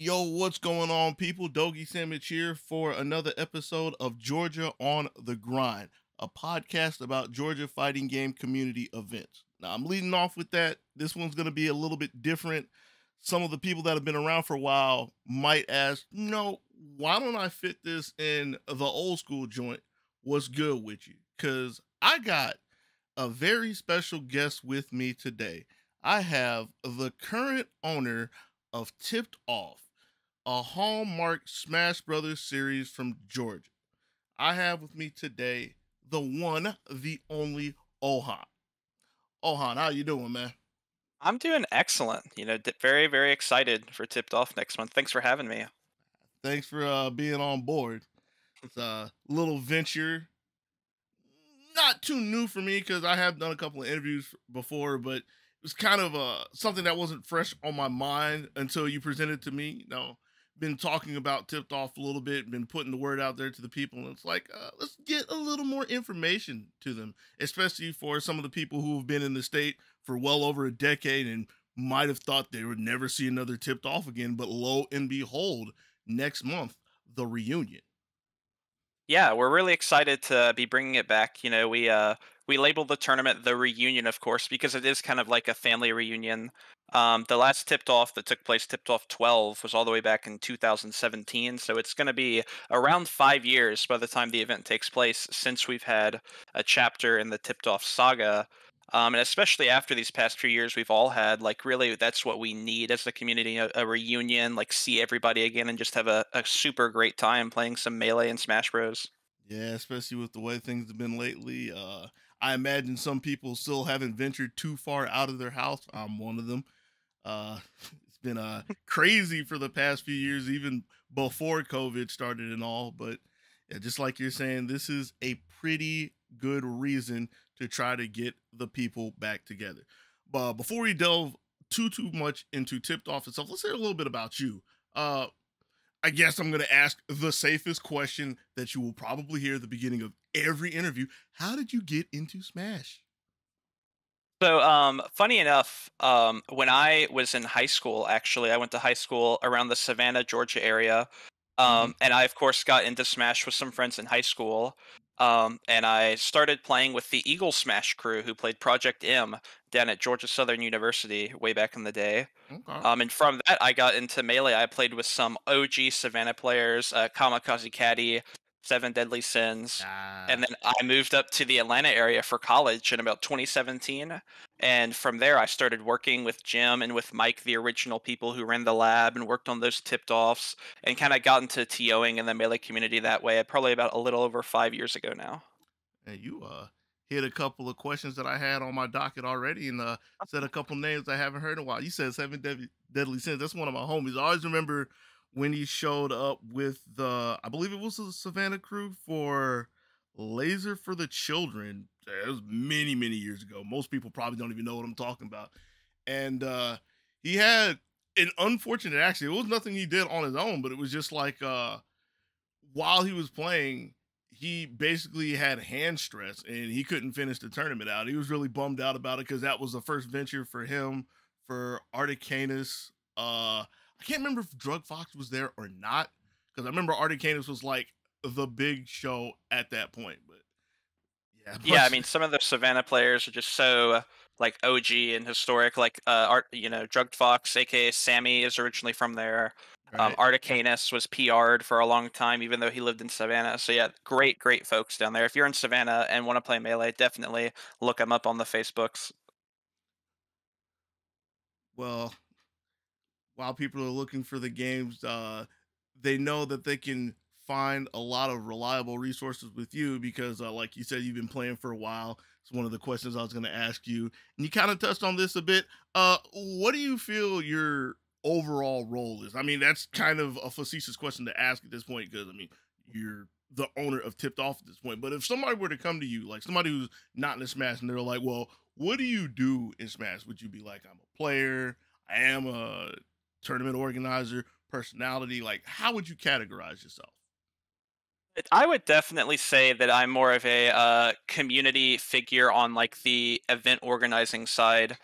Yo, what's going on, people? Dogysamich here for another episode of Georgia on the Grind, a podcast about Georgia fighting game community events. Now, I'm leading off with that. This one's going to be a little bit different. Some of the people that have been around for a while might ask, no, why don't I fit this in the old school joint? What's good with you? Because I got a very special guest with me today. I have the current owner of Tipped Off, a Hallmark Smash Brothers series from Georgia. I have with me today the one, the only Ohan. Ohan, how you doing, man? I'm doing excellent. Very, very excited for Tipped Off next month. Thanks for having me. Thanks for being on board. It's a little venture, not too new for me because I have done a couple of interviews before, but it was kind of something that wasn't fresh on my mind until you presented to me. Been talking about Tipped Off a little bit, been putting the word out there to the people, and it's like, let's get a little more information to them, especially for some of the people who have been in the state for well over a decade and might have thought they would never see another Tipped Off again. But lo and behold, next month, the reunion. Yeah, we're really excited to be bringing it back. We labeled the tournament the reunion, of course, because it is kind of like a family reunion. The last Tipped Off that took place, Tipped Off 12, was all the way back in 2017. So it's going to be around 5 years by the time the event takes place since we've had a chapter in the Tipped Off saga. And especially after these past few years, we've all had, like, really, that's what we need as a community, a reunion, like see everybody again and just have a super great time playing some Melee and Smash Bros. Yeah, especially with the way things have been lately. I imagine some people still haven't ventured too far out of their house. I'm one of them. It's been crazy for the past few years, even before COVID started and all. But yeah, just like you're saying, this is a pretty good reason to try to get the people back together. But before we delve too much into Tipped Off itself, let's hear a little bit about you. Uh, I guess I'm going to ask the safest question that you will probably hear at the beginning of every interview. How did you get into Smash? So, funny enough, when I was in high school, actually, I went to high school around the Savannah, Georgia area. Hmm. And I, of course, got into Smash with some friends in high school. And I started playing with the Eagle Smash crew who played Project M down at Georgia Southern University way back in the day. Okay. And from that, I got into Melee. I played with some OG Savannah players, Kamikaze Caddy, Seven Deadly Sins. And Ah, then I moved up to the Atlanta area for college in about 2017. And from there, I started working with Jim and with Mike, the original people who ran the lab and worked on those tipped offs, and kind of got into TOing in the Melee community that way, probably about a little over 5 years ago now. and you hit a couple of questions that I had on my docket already, and said a couple names I haven't heard in a while. You said Deadly Sins. That's one of my homies. I always remember when he showed up with I believe it was the Savannah crew for Laser for the Children. It was many years ago. Most people probably don't even know what I'm talking about. And he had an unfortunate accident. It was nothing he did on his own, but it was just like while he was playing, he basically had hand stress and he couldn't finish the tournament out. He was really bummed out about it because that was the first venture for him, for Articanus. I can't remember if Drug Fox was there or not because I remember Articanus was like the big show at that point. But yeah, Yeah, I mean, some of the Savannah players are just so like OG and historic. Like Art, Drugged Fox, aka Sammy, is originally from there. right. Articanus was PR'd for a long time, even though he lived in Savannah. So yeah, great folks down there. If you're in Savannah and want to play Melee, definitely look them up on the Facebooks. Well, while people are looking for the games, they know that they can find a lot of reliable resources with you because, like you said, you've been playing for a while. It's one of the questions I was going to ask you, and you kind of touched on this a bit. What do you feel your overall role is? I mean, that's kind of a facetious question to ask at this point because, I mean, you're the owner of Tipped Off at this point. But if somebody were to come to you, like somebody who's not in the Smash, and they're like, "Well, what do you do in Smash?" Would you be like, "I'm a player. I am a tournament organizer, personality? Like, how would you categorize yourself?" I would definitely say that I'm more of a community figure on like the event organizing side.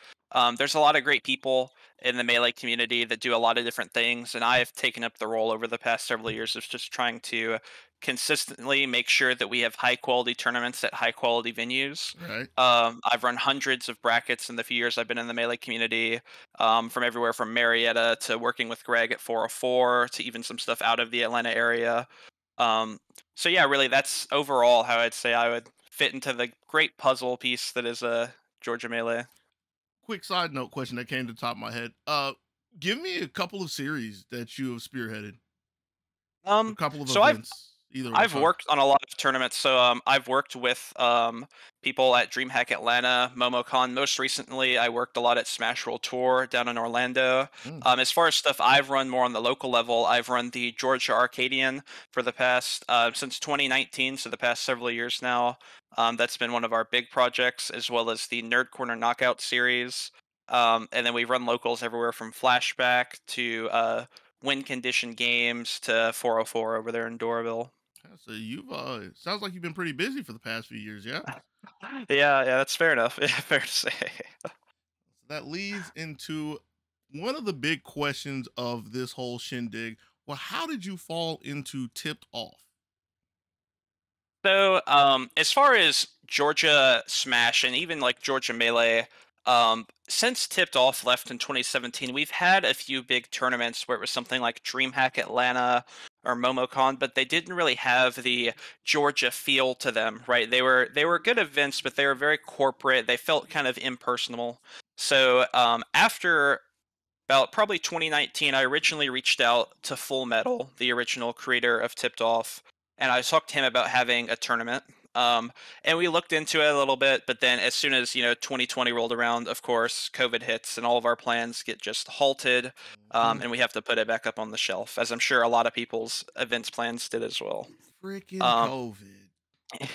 There's a lot of great people in the Melee community that do a lot of different things, and I have taken up the role over the past several years of just trying to consistently make sure that we have high quality tournaments at high quality venues. Right. I've run hundreds of brackets in the few years I've been in the Melee community, from everywhere from Marietta to working with Greg at 404 to even some stuff out of the Atlanta area. Um, so yeah, really, that's overall how I'd say I would fit into the great puzzle piece that is a Georgia Melee. Quick side note question that came to the top of my head. Give me a couple of series that you have spearheaded, a Um, couple of so I've events. Either way is I've fine. worked on a lot of tournaments. So I've worked with people at DreamHack Atlanta, MomoCon. Most recently, I worked a lot at Smash Roll Tour down in Orlando. Mm. As far as stuff I've run more on the local level, I've run the Georgia Arcadian for the past since 2019, so the past several years now. That's been one of our big projects, as well as the Nerd Corner Knockout series. And then we run locals everywhere from Flashback to win condition games to 404 over there in Doraville. Yeah, so you've sounds like you've been pretty busy for the past few years, yeah? Yeah, that's fair enough. Yeah, fair to say. So that leads into one of the big questions of this whole shindig. Well, how did you fall into tipped off? So, as far as Georgia Smash and even like Georgia Melee, since Tipped Off left in 2017, we've had a few big tournaments where it was something like DreamHack Atlanta or MomoCon, but they didn't really have the Georgia feel to them, right? They were good events, but they were very corporate. They felt kind of impersonal. So, after about probably 2019, I originally reached out to Full Metal, the original creator of Tipped Off, and I talked to him about having a tournament. Um, and we looked into it a little bit, but then as soon as 2020 rolled around, of course, COVID hits, and all of our plans get just halted, Mhm. and we have to put it back up on the shelf, as I'm sure a lot of people's events plans did as well. Freaking Um, COVID.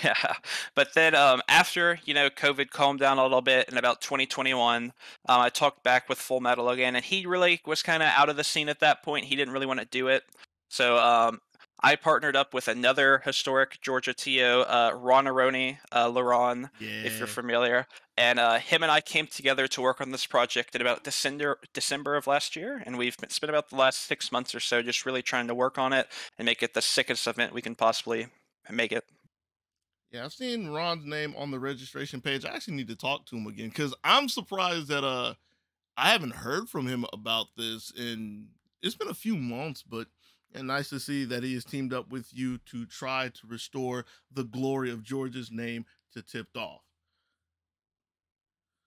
Yeah, but then after COVID calmed down a little bit in about 2021, I talked back with Full Metal again, and he really was kind of out of the scene at that point. He didn't really want to do it, so I partnered up with another historic Georgia TO, Ron Aroni, Laron, if you're Yeah. familiar, and him and I came together to work on this project in about December of last year, and we've spent about the last 6 months or so just really trying to work on it and make it the sickest event we can possibly make it. Yeah, I've seen Ron's name on the registration page. I actually need to talk to him again because I'm surprised that I haven't heard from him about this in it's been a few months, but and nice to see that he has teamed up with you to try to restore the glory of George's name to tipped off.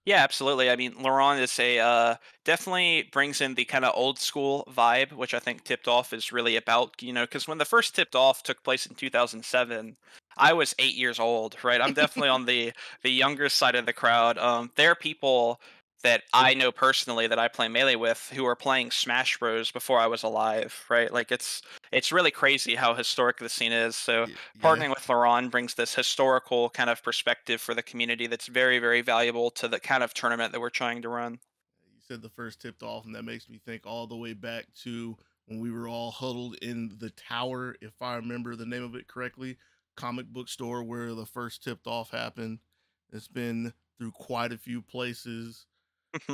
Yeah, absolutely. I mean, Laurent is a definitely brings in the kind of old school vibe, which I think Tipped Off is really about. Because when the first Tipped Off took place in 2007, I was 8 years old. Right, I'm definitely on the younger side of the crowd. There are people that I know personally that I play Melee with who are playing Smash Bros before I was alive. Right, like it's really crazy how historic the scene is. So Yeah. partnering with Laurent brings this historical kind of perspective for the community that's very, very valuable to the kind of tournament that we're trying to run. You said the first tipped off, and that makes me think all the way back to when we were all huddled in the tower, if I remember the name of it correctly, comic book store where the first tipped off happened. It's been through quite a few places.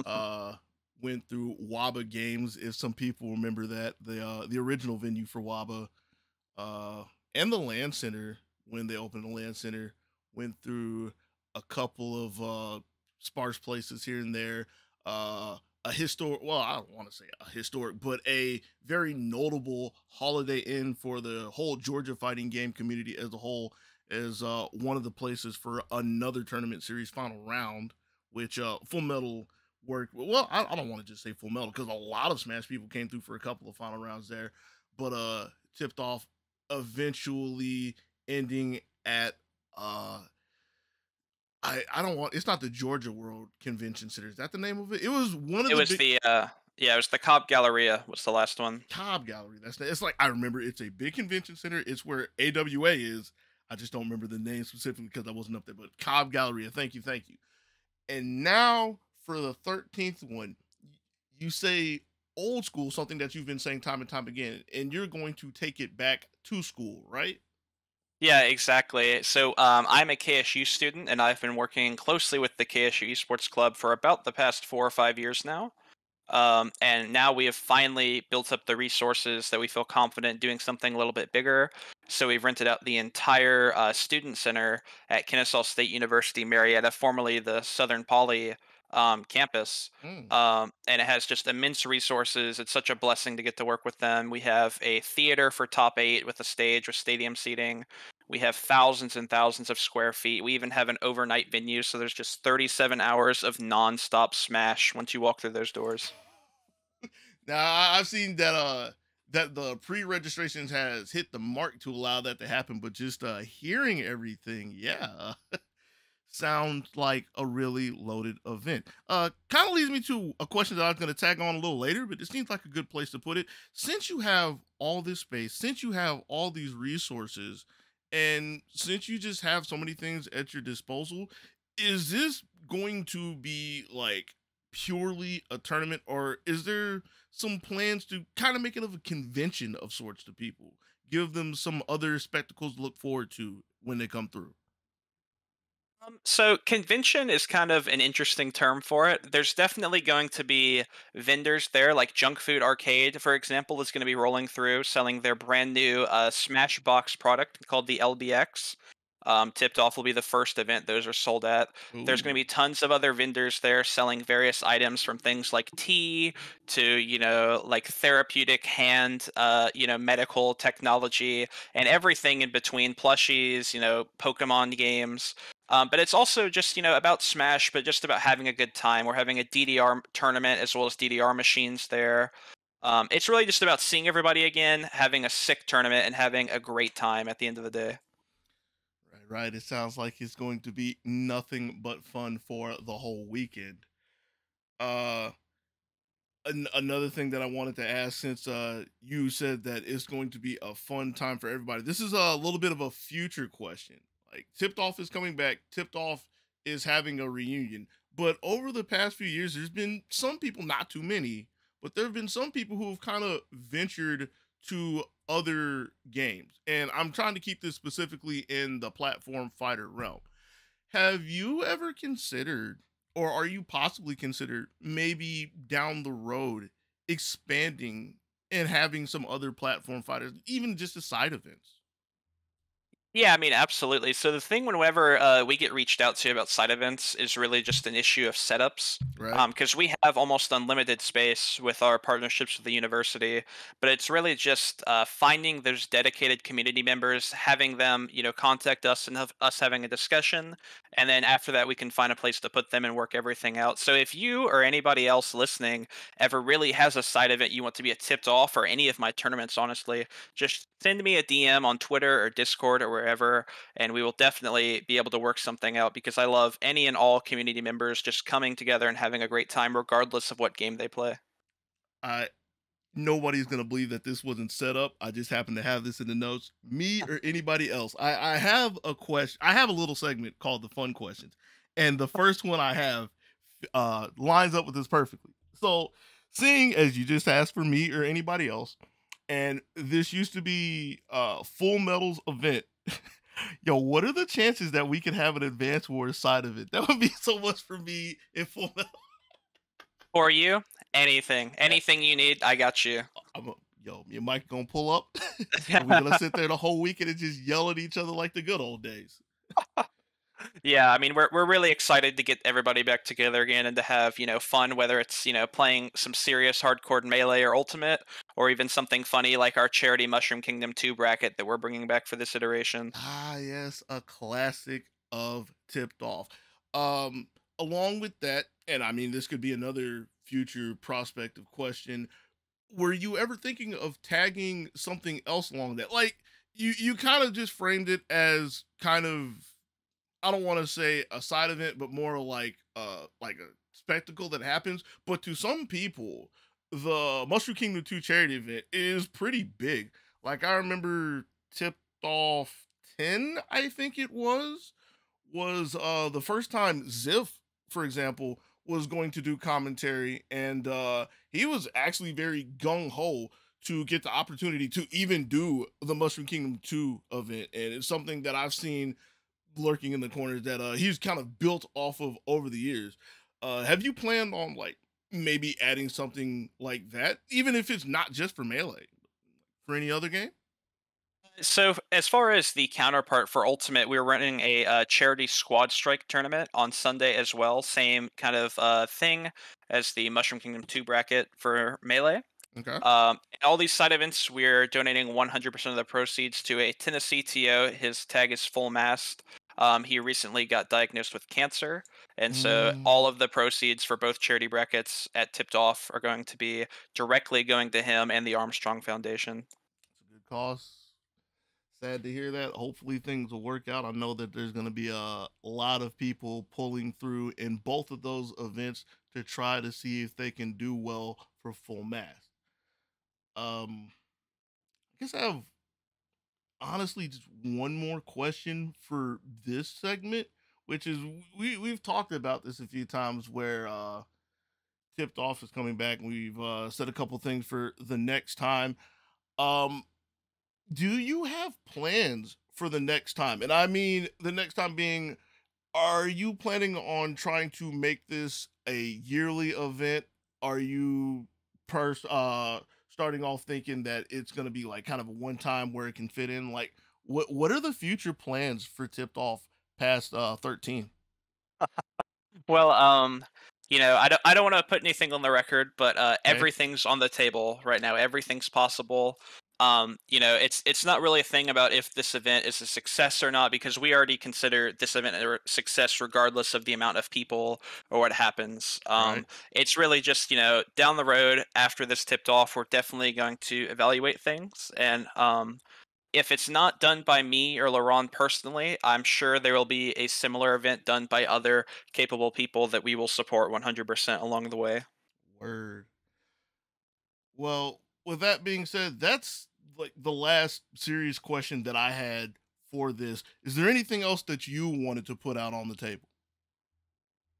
Uh Went through Waba Games, if some people remember that. The original venue for Waba. Uh and the Land Center when they opened the Land Center. Went through a couple of sparse places here and there. A historic, well, I don't want to say a historic, but a very notable Holiday Inn for the whole Georgia fighting game community as a whole, as one of the places for another tournament series final round, which Full Metal worked. Well, I don't want to just say Full Metal because a lot of Smash people came through for a couple of final rounds there, but tipped off eventually ending at uh I don't want, it's not the Georgia World Convention Center. Is that the name of it? It was one of It the was big the yeah, it was the Cobb Galleria was the last one. Cobb Gallery. It's like I remember it's a big convention center. It's where AWA is. I just don't remember the name specifically because I wasn't up there. But Cobb Galleria. Thank you, thank you. And now for the 13th one, you say old school, something that you've been saying time and time again, and you're going to take it back to school, right? Yeah, exactly. So I'm a KSU student, and I've been working closely with the KSU Esports Club for about the past 4 or 5 years now. And now we have finally built up the resources that we feel confident doing something a little bit bigger. So we've rented out the entire student center at Kennesaw State University Marietta, formerly the Southern Poly campus. Mm. And it has just immense resources. It's such a blessing to get to work with them. We have a theater for top eight with a stage with stadium seating. We have thousands and thousands of square feet. We even have an overnight venue, so there's just 37 hours of nonstop Smash once you walk through those doors. Now I've seen that that the pre-registrations has hit the mark to allow that to happen, but just hearing everything, yeah, sounds like a really loaded event. Kind of leads me to a question that I was going to tag on a little later, but it seems like a good place to put it. Since you have all this space, since you have all these resources, and since you just have so many things at your disposal, is this going to be like purely a tournament, or is there some plans to kind of make it of a convention of sorts to people, give them some other spectacles to look forward to when they come through? So convention is kind of an interesting term for it. There's definitely going to be vendors there, like Junk Food Arcade, for example, is going to be rolling through selling their brand new Smashbox product called the LBX. Tipped Off will be the first event those are sold at. There's going to Ooh. be tons of other vendors there selling various items from things like tea to, like therapeutic hand, medical technology and everything in between, plushies, Pokemon games. But it's also just, about Smash, but just about having a good time. We're having a DDR tournament as well as DDR machines there. It's really just about seeing everybody again, having a sick tournament, and having a great time at the end of the day. Right, right. It sounds like it's going to be nothing but fun for the whole weekend. Uh, Another thing that I wanted to ask, since you said that it's going to be a fun time for everybody, this is a little bit of a future question. Like, Tipped Off is coming back. Tipped Off is having a reunion. But over the past few years, there's been some people, not too many, but there have been some people who have kind of ventured to other games. And I'm trying to keep this specifically in the platform fighter realm. Have you ever considered, or are you possibly considered, maybe down the road expanding and having some other platform fighters, even just as side events? Yeah, I mean, absolutely. So the thing whenever we get reached out to about side events is really just an issue of setups. Right? Because we have almost unlimited space with our partnerships with the university, but it's really just finding those dedicated community members, having them, contact us and have us having a discussion, and then after that we can find a place to put them and work everything out. So if you or anybody else listening ever really has a side event you want to be a tipped off, or any of my tournaments, honestly, just send me a DM on Twitter or Discord or wherever, and we will definitely be able to work something out because I love any and all community members just coming together and having a great time, regardless of what game they play. I Nobody's gonna believe that this wasn't set up. I just happen to have this in the notes. Me or anybody else. I have a question. I have a little segment called the fun questions. And the first one I have lines up with this perfectly. So, seeing as you just asked for me or anybody else, and this used to be Full Metal's event. Yo, what are the chances that we could have an Advance Wars side of it? That would be so much for me in Full Metal. For you, anything you need, I got you. Yo, me and Mike gonna pull up, and we're gonna sit there the whole weekend and just yell at each other like the good old days. Yeah, I mean, we're really excited to get everybody back together again and to have, fun, whether it's, playing some serious hardcore melee or ultimate, or even something funny like our charity Mushroom Kingdom 2 bracket that we're bringing back for this iteration. Ah, yes, a classic of Tipped Off. Um, Along with that, and I mean, this could be another future prospective question. Were you ever thinking of tagging something else along that? Like, you kind of just framed it as kind of, I don't want to say a side event, but more like a spectacle that happens. But to some people, the Mushroom Kingdom 2 charity event is pretty big. Like, I remember Tipped Off 10, I think it was the first time Ziff, for example, was going to do commentary, and he was actually very gung ho to get the opportunity to even do the Mushroom Kingdom 2 event. And it's something that I've seen lurking in the corners that he's kind of built off of over the years. Have you planned on like maybe adding something like that, even if it's not just for Melee, for any other game? So, as far as the counterpart for Ultimate, we're running a charity squad strike tournament on Sunday as well. Same kind of thing as the Mushroom Kingdom 2 bracket for Melee. Okay. In all these side events, we're donating 100% of the proceeds to a Tennessee TO. His tag is full mast. He recently got diagnosed with cancer, and so all Mm, of the proceeds for both charity brackets at Tipped Off are going to be directly going to him and the Armstrong Foundation. it's a good cause. Sad to hear that. Hopefully things will work out. I know that there's going to be a lot of people pulling through in both of those events to try to see if they can do well for full mass. I guess I have honestly just one more question for this segment, which is we've talked about this a few times where tipped off is coming back and we've said a couple things for the next time. Um do you have plans for the next time? And I mean the next time being, are you planning on trying to make this a yearly event? Are you starting off thinking that it's going to be like kind of a one time where it can fit in? Like what are the future plans for Tipped Off past 13? Well, I don't want to put anything on the record, but Okay. everything's on the table right now. Everything's possible. It's not really a thing about if this event is a success or not because we already consider this event a success regardless of the amount of people or what happens. Right. It's really just down the road after this tipped off, we're definitely going to evaluate things and if it's not done by me or Laurent personally, I'm sure there will be a similar event done by other capable people that we will support 100% along the way. Word. Well, with that being said, that's like the last serious question that I had for this. Is there anything else that you wanted to put out on the table?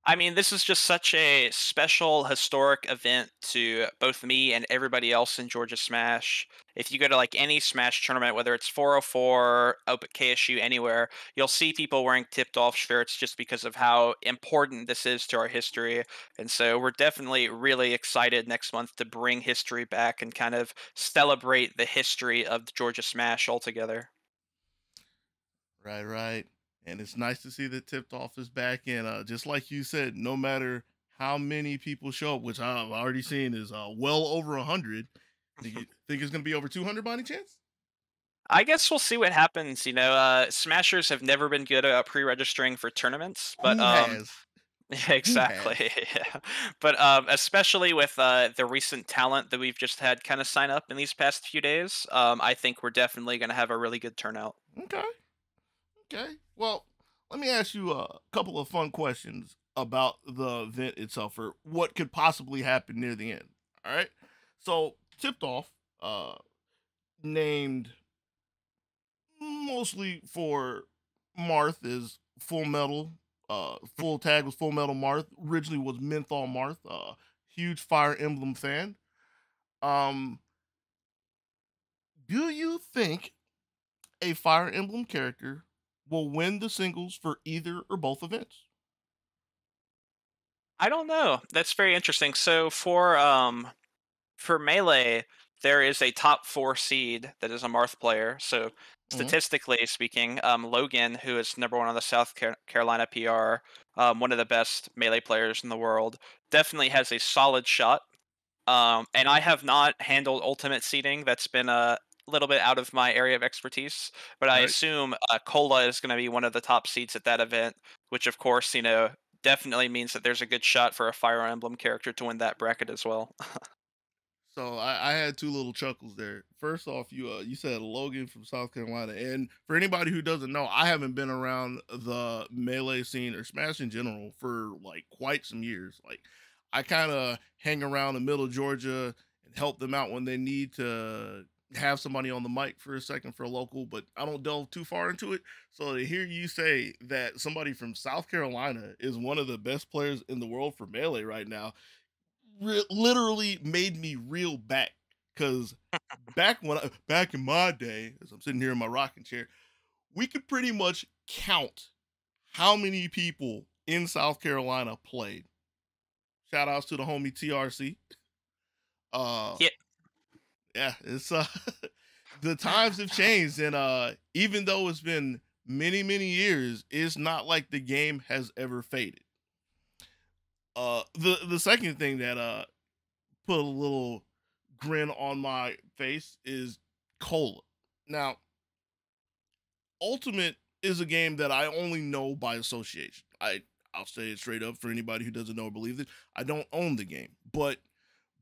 I mean, this is just such a special, historic event to both me and everybody else in Georgia Smash. If you go to like any Smash tournament, whether it's 404, Open KSU, anywhere, you'll see people wearing tipped off shirts just because of how important this is to our history. And so we're definitely really excited next month to bring history back and kind of celebrate the history of the Georgia Smash altogether. Right, right. And it's nice to see that Tipped Off is back. And just like you said, no matter how many people show up, which I've already seen is well over 100, think you think it's going to be over 200 by any chance? I guess we'll see what happens. Smashers have never been good about pre-registering for tournaments, but Who has? Who has? exactly, yeah. But especially with the recent talent that we've just had kind of sign up in these past few days, I think we're definitely going to have a really good turnout. Okay. Okay. Well, let me ask you a couple of fun questions about the event itself or what could possibly happen near the end. All right. So, Tipped Off, named mostly for Marth is Full Metal. Full tag was Full Metal Marth. Originally was Menthol Marth. Huge Fire Emblem fan. Um, do you think a Fire Emblem character will win the singles for either or both events? I don't know. That's very interesting. So for Melee, there is a top four seed that is a Marth player. So Hmm. statistically speaking, Logan, who is number one on the Carolina PR, one of the best Melee players in the world, definitely has a solid shot. And I have not handled ultimate seeding. That's been a little bit out of my area of expertise, but I Right. assume Cola is going to be one of the top seeds at that event, which of course, definitely means that there's a good shot for a Fire Emblem character to win that bracket as well. So I had two little chuckles there. First off, you said Logan from South Carolina, and for anybody who doesn't know, I haven't been around the melee scene or Smash in general for like quite some years. Like I kind of hang around the middle of Georgia and help them out when they need to have somebody on the mic for a second for a local, but I don't delve too far into it. So to hear you say that somebody from South Carolina is one of the best players in the world for melee right now literally made me reel back because back in my day, as I'm sitting here in my rocking chair, we could pretty much count how many people in South Carolina played. Shout outs to the homie TRC. Uh, Yeah. yeah, it's the times have changed, and even though it's been many years, it's not like the game has ever faded. The second thing that put a little grin on my face is Cola. Now, Ultimate is a game that I only know by association. I'll say it straight up for anybody who doesn't know or believe it. I don't own the game, but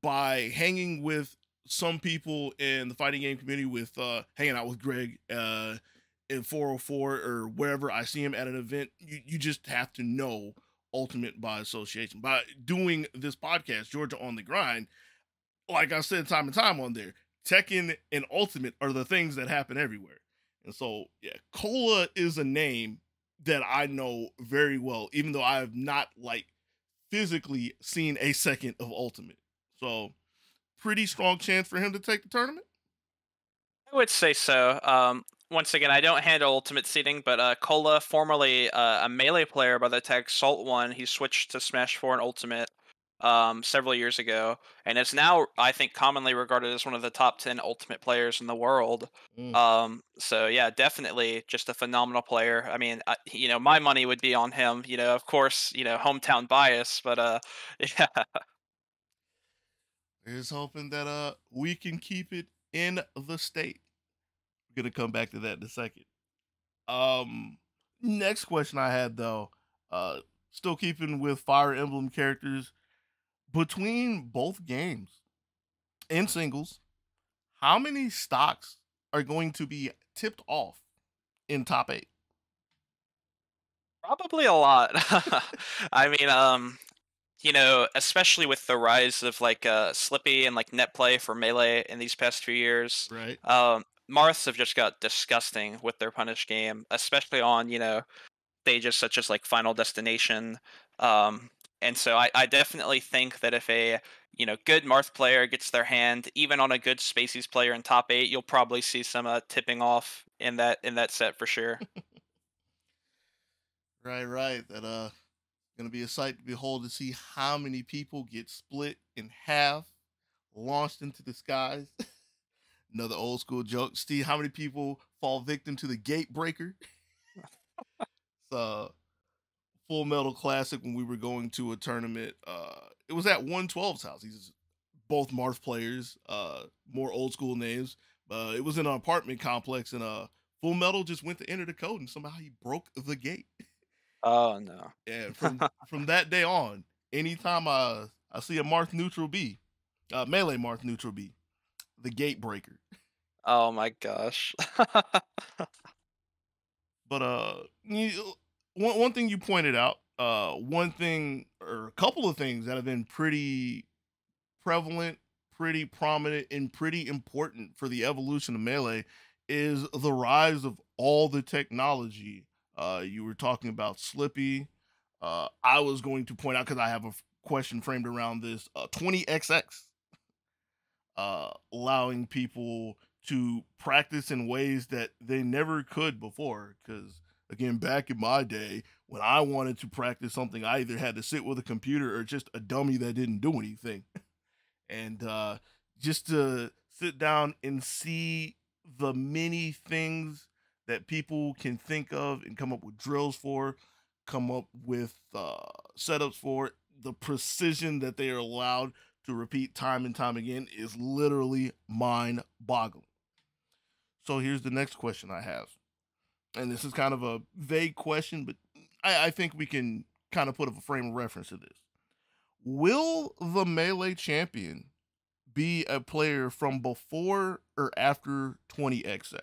by hanging with some people in the fighting game community, with hanging out with Greg in 404 or wherever I see him at an event, you just have to know Ultimate by association. By doing this podcast, Georgia on the Grind, like I said time and time on there, Tekken and Ultimate are the things that happen everywhere. And so, yeah, Cola is a name that I know very well, even though I have not like physically seen a second of Ultimate. So, pretty strong chance for him to take the tournament. I would say so. Once again, I don't handle ultimate seeding, but Cola, formerly a melee player by the tag Salt One, he switched to Smash 4 and Ultimate several years ago, and is now, I think, commonly regarded as one of the top 10 Ultimate players in the world. Mm. So yeah, definitely just a phenomenal player. I mean, my money would be on him. Of course, hometown bias, but yeah. Here's hoping that we can keep it in the state. We're gonna come back to that in a second. Um, Next question I had though, still keeping with Fire Emblem characters, between both games in singles, how many stocks are going to be tipped off in top eight? Probably a lot. I mean, especially with the rise of like Slippy and like net play for Melee in these past few years, Right. Marths have just got disgusting with their punish game, especially on, stages such as like Final Destination. Um, and so I definitely think that if a good Marth player gets their hand, even on a good Spacies player in top eight, you'll probably see some tipping off in that set for sure. Right. That gonna be a sight to behold to see how many people get split in half, launched into the skies. Another old school joke. See how many people fall victim to the gate breaker. It's Full Metal Classic when we were going to a tournament. It was at 112's house. He's both Marth players, more old school names. It was in an apartment complex, and Full Metal just went to enter the code, and somehow he broke the gate. Oh no. And from that day on, anytime I see a Marth neutral B, melee Marth neutral B, the gate breaker. Oh my gosh. But one thing you pointed out, one thing or a couple of things that have been pretty prevalent, pretty prominent, and pretty important for the evolution of melee is the rise of all the technology. You were talking about Slippy. I was going to point out because I have a question framed around this 20XX, allowing people to practice in ways that they never could before. Because again, back in my day, when I wanted to practice something, I either had to sit with a computer or just a dummy that didn't do anything. And just to sit down and see the many things that people can think of and come up with drills for, come up with setups for, the precision that they are allowed to repeat time and time again is literally mind boggling. So here's the next question I have. And this is kind of a vague question, but I think we can kind of put up a frame of reference to this. Will the Melee champion be a player from before or after 20XX?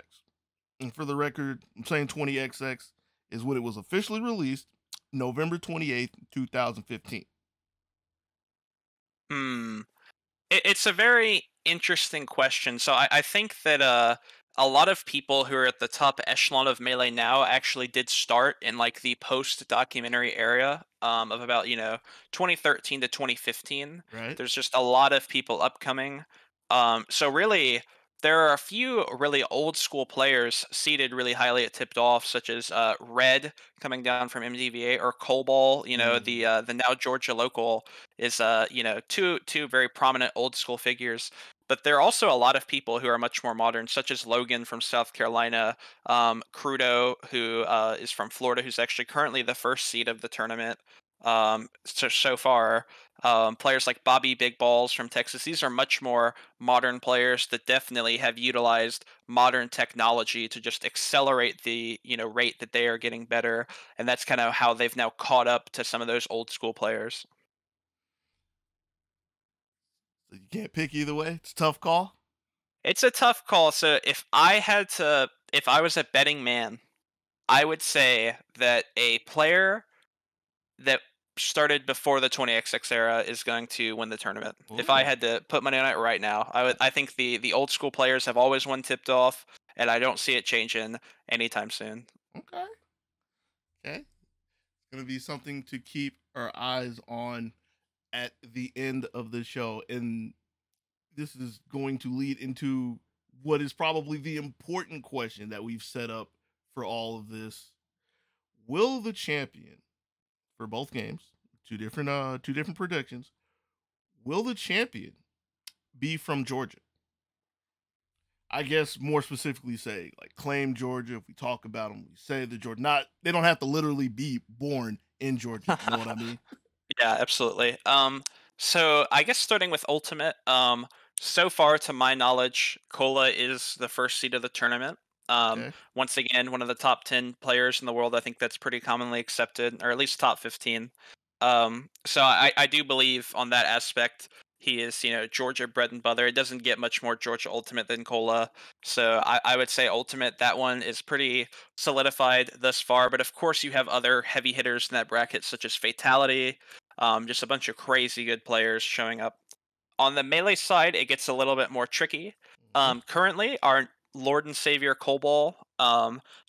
And for the record, I'm saying 20XX is when it was officially released, November 28th, 2015. Hmm. It's a very interesting question. So I think that a lot of people who are at the top echelon of Melee now actually did start in like the post documentary era of about 2013 to 2015. Right? There's just a lot of people upcoming. So really, there are a few really old school players seated really highly at tipped off, such as Red coming down from MDVA or Cobalt. Mm, The now Georgia local is two very prominent old school figures. But there are also a lot of people who are much more modern, such as Logan from South Carolina, Crudo, who is from Florida, who's actually currently the first seed of the tournament. So far, players like Bobby Big Balls from Texas. These are much more modern players that definitely have utilized modern technology to just accelerate the rate that they are getting better, and that's kind of how they've now caught up to some of those old school players. so you can't pick either way. It's a tough call. It's a tough call. So if I was a betting man, I would say that a player that started before the 20XX era is going to win the tournament. If I Ooh, had to put money on it right now, I think the old school players have always won tipped off, and I don't see it changing anytime soon. okay, okay. It's gonna be something to keep our eyes on at the end of the show, and this is going to lead into what is probably the important question that we've set up for all of this. Will the champion for both games, two different predictions, will the champion be from Georgia? I guess more specifically say like claim Georgia. If we talk about them, we say the Georgia. Not they don't have to literally be born in Georgia. You know what I mean? Yeah, absolutely. So I guess starting with Ultimate, so far to my knowledge, Cola is the first seed of the tournament. Okay. Once again, one of the top 10 players in the world. I think that's pretty commonly accepted, or at least top 15. So I do believe on that aspect, he is, Georgia bread and butter. It doesn't get much more Georgia Ultimate than Cola. So I would say Ultimate, that one is pretty solidified thus far. But of course, you have other heavy hitters in that bracket, such as Fatality, just a bunch of crazy good players showing up. On the melee side, it gets a little bit more tricky. Mhm. Currently, our Lord and Savior Cobalt,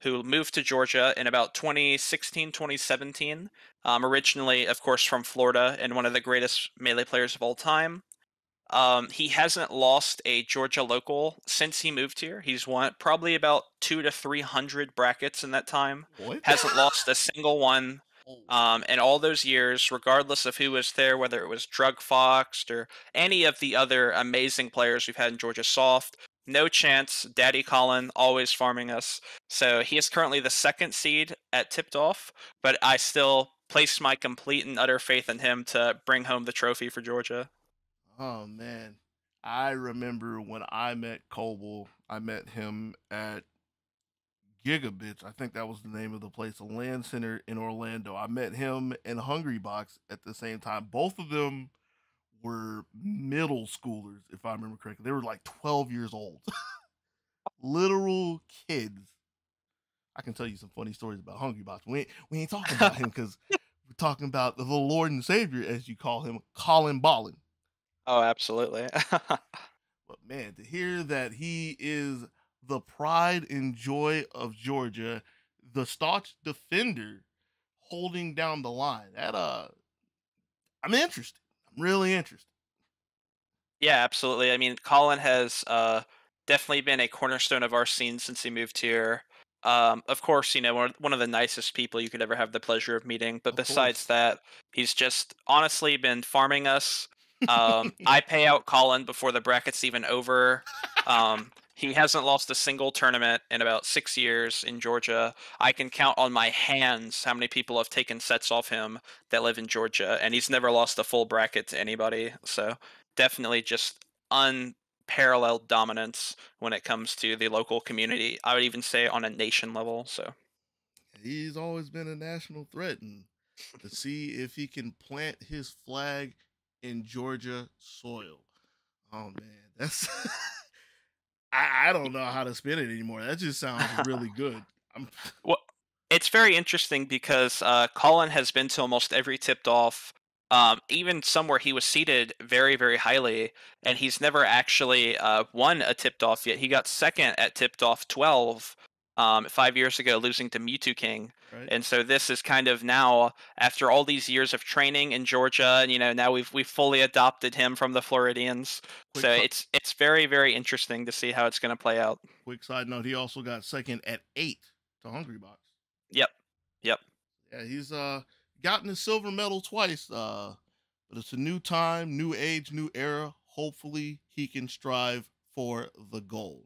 who moved to Georgia in about 2016, 2017, originally, of course, from Florida and one of the greatest melee players of all time. He hasn't lost a Georgia local since he moved here. He's won probably about 200 to 300 brackets in that time. What? Hasn't lost a single one. Oh, In all those years, regardless of who was there, whether it was Drug Fox or any of the other amazing players we've had in Georgia Soft, no chance. Daddy Colin always farming us. So he is currently the second seed at Tipped Off, but I still place my complete and utter faith in him to bring home the trophy for Georgia. oh man. I remember when I met Coble, I met him at Gigabits. I think that was the name of the place, a land center in Orlando. I met him and Hungry Box at the same time. Both of them were middle schoolers, if I remember correctly. They were like 12 years old. Literal kids. I can tell you some funny stories about Hungry Box. We ain't talking about him because we're talking about the Lord and Savior, as you call him, Colin Ballin. Oh, absolutely. But man, to hear that he is the pride and joy of Georgia, the staunch defender holding down the line, that I'm interested. I'm really interested. Yeah, absolutely. I mean, Colin has definitely been a cornerstone of our scene since he moved here. Of course, one of the nicest people you could ever have the pleasure of meeting. But Of besides course. that, he's just honestly been farming us. I pay out Colin before the bracket's even over. He hasn't lost a single tournament in about 6 years in Georgia. I can count on my hands how many people have taken sets off him that live in Georgia, and he's never lost a full bracket to anybody. So definitely just unparalleled dominance when it comes to the local community. I would even say on a nation level. So He's always been a national threat, and to see if he can plant his flag in Georgia soil. Oh man, that's I don't know how to spin it anymore. That just sounds really good. I'm well, it's very interesting because Colin has been to almost every tipped off. Even some where he was seated very, very highly, and he's never actually won a tipped off yet. He got second at tipped off 12, 5 years ago, losing to Mewtwo King. Right. And so this is kind of now, after all these years of training in Georgia, and now we've fully adopted him from the Floridians. So Quick, it's very very interesting to see how it's going to play out. quick side note: he also got second at 8 to Hungry Box. Yep, yep. Yeah, he's gotten his silver medal twice. But it's a new time, new age, new era. Hopefully, he can strive for the gold.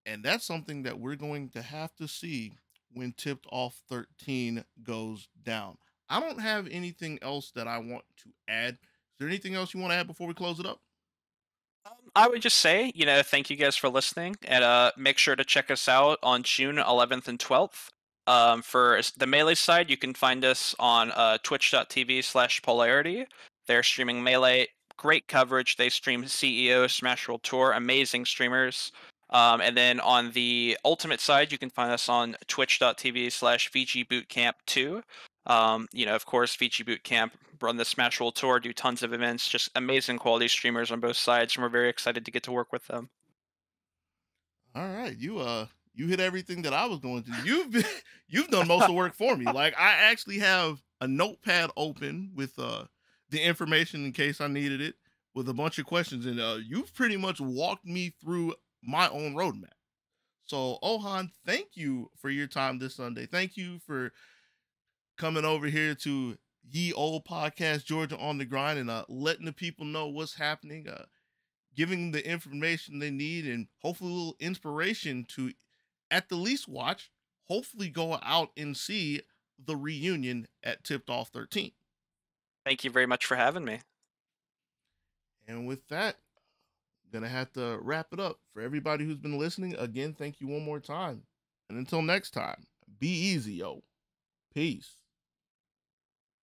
And that's something that we're going to have to see when Tipped Off 13 goes down. I don't have anything else that I want to add. Is there anything else you want to add before we close it up? I would just say, thank you guys for listening, and make sure to check us out on June 11th and 12th. For the Melee side, you can find us on twitch.tv/polarity. They're streaming Melee, great coverage. They stream CEO, Smash World Tour, amazing streamers. And then on the Ultimate side, you can find us on twitch.tv/VG Bootcamp 2. Of course, VG Bootcamp run the Smash World Tour, do tons of events, just amazing quality streamers on both sides, and we're very excited to get to work with them. All right, you hit everything that I was going to. You've done most of the work for me. Like, I actually have a notepad open with the information in case I needed it, with a bunch of questions, and you've pretty much walked me through my own roadmap. So, Ohan, thank you for your time this Sunday. Thank you for coming over here to Ye Old Podcast, Georgia on the Grind, and letting the people know what's happening, giving the information they need, and hopefully a little inspiration to at the least watch, hopefully go out and see the reunion at Tipped Off 13. Thank you very much for having me. And with that, gonna have to wrap it up. For everybody who's been listening, again, thank you one more time. And until next time, be easy, yo. Peace.